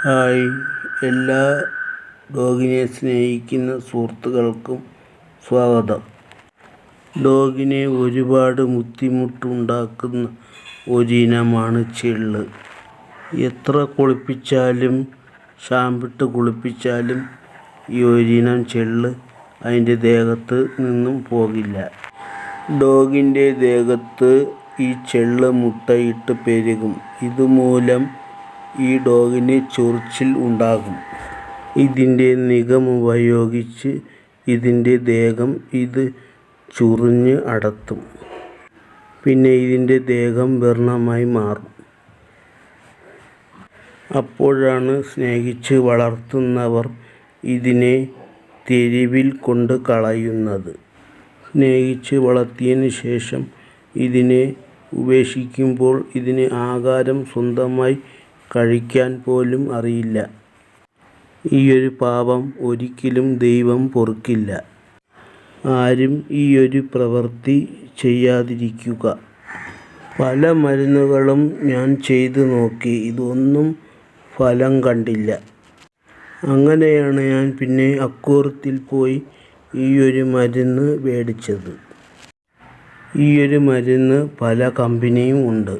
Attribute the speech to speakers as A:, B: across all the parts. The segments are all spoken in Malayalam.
A: ഹായ്, എല്ലാ ഡോഗിനെ സ്നേഹിക്കുന്ന സുഹൃത്തുക്കൾക്കും സ്വാഗതം. ഡോഗിനെ ഒരുപാട് ബുദ്ധിമുട്ടുണ്ടാക്കുന്ന ഒരിനമാണ് ചെള്ള്. എത്ര കുളിപ്പിച്ചാലും ഷാമ്പിട്ട് കുളിപ്പിച്ചാലും ഈ ഒരിനം ചെള്ള് അതിൻ്റെ ദേഹത്ത് നിന്നും പോകില്ല. ഡോഗിൻ്റെ ദേഹത്ത് ഈ ചെള്ള് മുട്ടയിട്ട് പെരുകും. ഇതുമൂലം ഈ ഡോഗിന് ചൊറിച്ചിൽ ഉണ്ടാകും. ഇതിൻ്റെ നഖമുപയോഗിച്ച് ഇതിൻ്റെ ദേഹം ഇത് ചുറിഞ്ഞ് അടർത്തും. പിന്നെ ഇതിൻ്റെ ദേഹം വ്രണമായി മാറും. അപ്പോഴാണ് സ്നേഹിച്ച് വളർത്തുന്നവർ ഇതിനെ തെരുവിൽ കൊണ്ട് കളയുന്നത്. സ്നേഹിച്ച് വളർത്തിയതിന് ശേഷം ഇതിനെ ഉപേക്ഷിക്കുമ്പോൾ ഇതിന് ആഹാരം സ്വന്തമായി കഴിക്കാൻ പോലും അറിയില്ല. ഈയൊരു പാപം ഒരിക്കലും ദൈവം പൊറുക്കില്ല. ആരും ഈയൊരു പ്രവൃത്തി ചെയ്യാതിരിക്കുക. പല മരുന്നുകളും ഞാൻ ചെയ്തു നോക്കി, ഇതൊന്നും ഫലം കണ്ടില്ല. അങ്ങനെയാണ് ഞാൻ പിന്നെ അക്കൂറത്തിൽ പോയി ഈയൊരു മരുന്ന് മേടിച്ചത്. ഈയൊരു മരുന്ന് പല കമ്പനിയും ഉണ്ട്.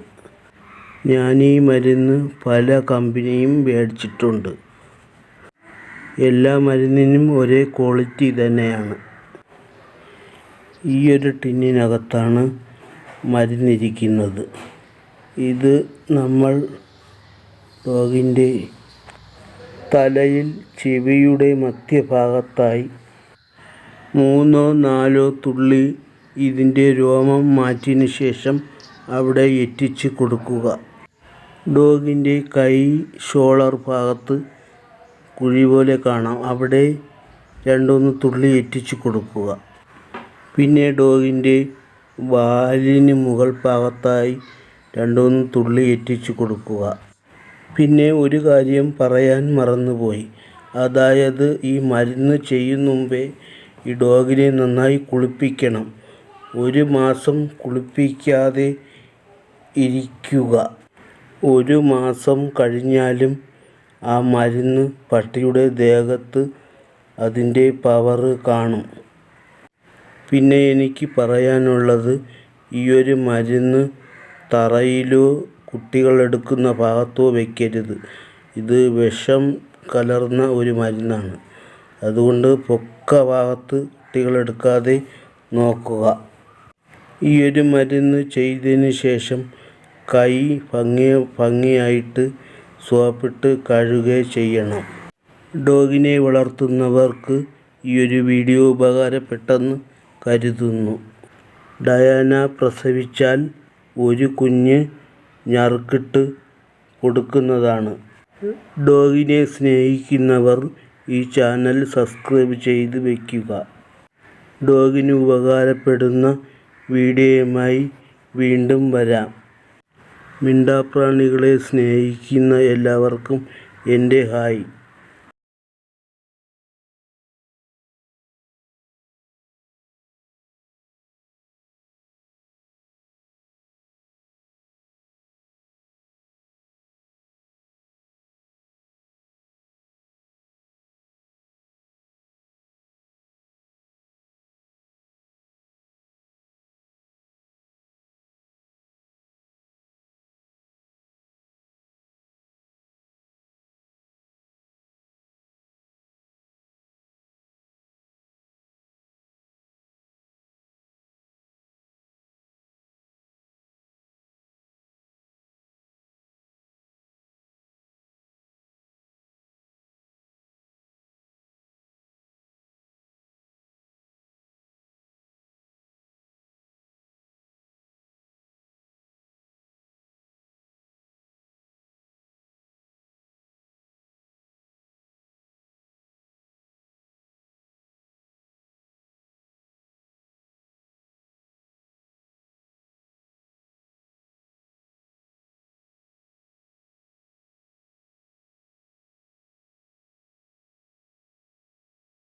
A: ഞാൻ ഈ മരുന്ന് പല കമ്പനിയും മേടിച്ചിട്ടുണ്ട്. എല്ലാ മരുന്നിനും ഒരേ ക്വാളിറ്റി തന്നെയാണ്. ഈയൊരു ടിന്നിനകത്താണ് മരുന്നിരിക്കുന്നത്. ഇത് നമ്മൾ ഡോഗിൻ്റെ തലയിൽ ചെവിയുടെ മധ്യഭാഗത്തായി 3-4 തുള്ളി ഇതിൻ്റെ രോമം മാറ്റിയതിന് ശേഷം അവിടെ എറ്റിച്ച് കൊടുക്കുക. ഡോഗിൻ്റെ കൈ ഷോൾഡർ ഭാഗത്ത് കുഴി പോലെ കാണാം, അവിടെ 2-3 തുള്ളി എറ്റിച്ച് കൊടുക്കുക. പിന്നെ ഡോഗിൻ്റെ വാലിന് മുകൾ ഭാഗത്തായി 2-3 തുള്ളി എറ്റിച്ച് കൊടുക്കുക. പിന്നെ ഒരു കാര്യം പറയാൻ മറന്നുപോയി, അതായത് ഈ മരുന്ന് ചെയ്യുന്ന മുമ്പേ ഈ ഡോഗിനെ നന്നായി കുളിപ്പിക്കണം. 1 മാസം കുളിപ്പിക്കാതെ ഇരിക്കുക. 1 മാസം കഴിഞ്ഞാലും ആ മരുന്ന് പട്ടിയുടെ ദേഹത്ത് അതിൻ്റെ പവർ കാണും. പിന്നെ എനിക്ക് പറയാനുള്ളത്, ഈയൊരു മരുന്ന് തറയിലോ കുട്ടികൾ എടുക്കുന്ന ഭാഗത്തോ വയ്ക്കരുത്. ഇത് വിഷം കലർന്ന ഒരു മരുന്നാണ്. അതുകൊണ്ട് പൊക്ക ഭാഗത്ത് കുട്ടികൾ എടുക്കാതെ നോക്കുക. ഈയൊരു മരുന്ന് ചെയ്തതിന് ശേഷം കൈ ഭംഗിയായിട്ട് സോപ്പിട്ട് കഴുകുക ചെയ്യണം. ഡോഗിനെ വളർത്തുന്നവർക്ക് ഈയൊരു വീഡിയോ ഉപകാരപ്പെട്ടെന്ന് കരുതുന്നു. ഡയാന പ്രസവിച്ചാൽ ഒരു കുഞ്ഞ് ഞറുക്കിട്ട് കൊടുക്കുന്നതാണ്. ഡോഗിനെ സ്നേഹിക്കുന്നവർ ഈ ചാനൽ സബ്സ്ക്രൈബ് ചെയ്ത് വയ്ക്കുക. ഡോഗിന് ഉപകാരപ്പെടുന്ന വീഡിയോയുമായി വീണ്ടും വരാം. മിണ്ടാപ്രാണികളെ സ്നേഹിക്കുന്ന എല്ലാവർക്കും എൻ്റെ ഹായ്.